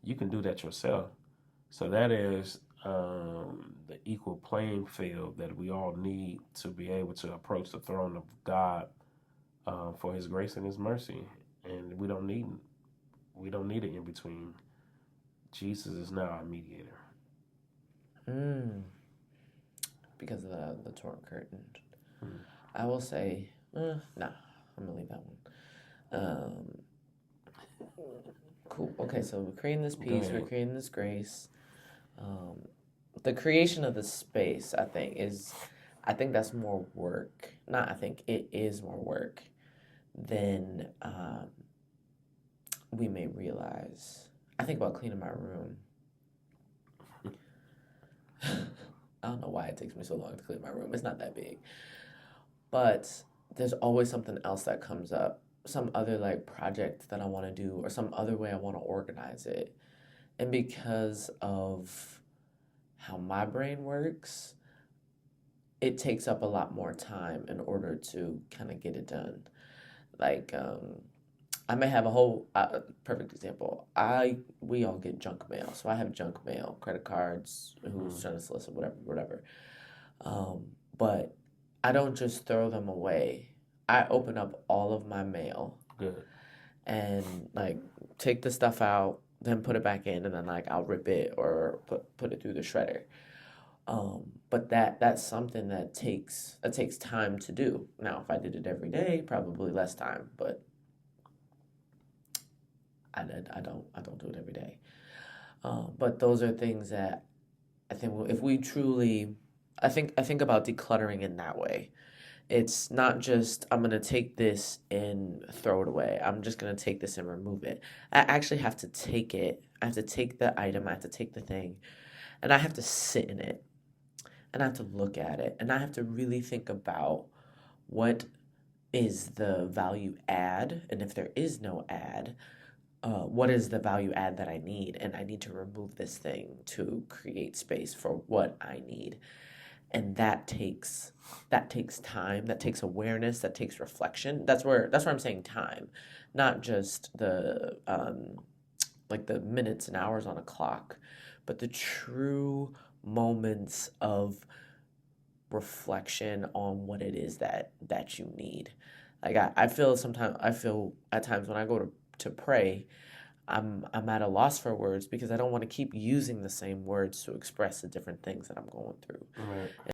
you can do that yourself. So that is the equal playing field that we all need to be able to approach the throne of God for His grace and His mercy, and we don't need it in between. Jesus is now our mediator. Mm, because of the torn curtain. Hmm. I will say, nah, I'm gonna leave that one. Cool. Okay, so we're creating this Go peace, we're ahead. creating this grace. Um, the creation of the space, I think that's more work. Not, I think it is more work than we may realize. I think about cleaning my room. I don't know why it takes me so long to clean my room. It's not that big. But there's always something else that comes up, some other like project that I want to do, or some other way I want to organize it. And because of how my brain works, it takes up a lot more time in order to kind of get it done. Like, I may have a whole perfect example. We all get junk mail, so I have junk mail, credit cards, who's Hmm. trying to solicit whatever, whatever. But I don't just throw them away. I open up all of my mail Good. and like take the stuff out, then put it back in, and then like I'll rip it or put it through the shredder. But that's something that takes time to do. Now, if I did it every day, probably less time, but I don't do it every day. But those are things that I think if we truly, I think about decluttering in that way. It's not just I'm gonna take this and throw it away. I'm just gonna take this and remove it. I actually have to take it. I have to take the item. I have to take the thing, and I have to sit in it, and I have to look at it, and I have to really think about what is the value add, and if there is no add, what is the value add that I need, and I need to remove this thing to create space for what I need, and that takes time, that takes awareness, that takes reflection. That's where I'm saying time, not just the like the minutes and hours on a clock, but the true moments of reflection on what it is that you need. Like I feel at times when I go to pray, I'm at a loss for words because I don't want to keep using the same words to express the different things that I'm going through. Right.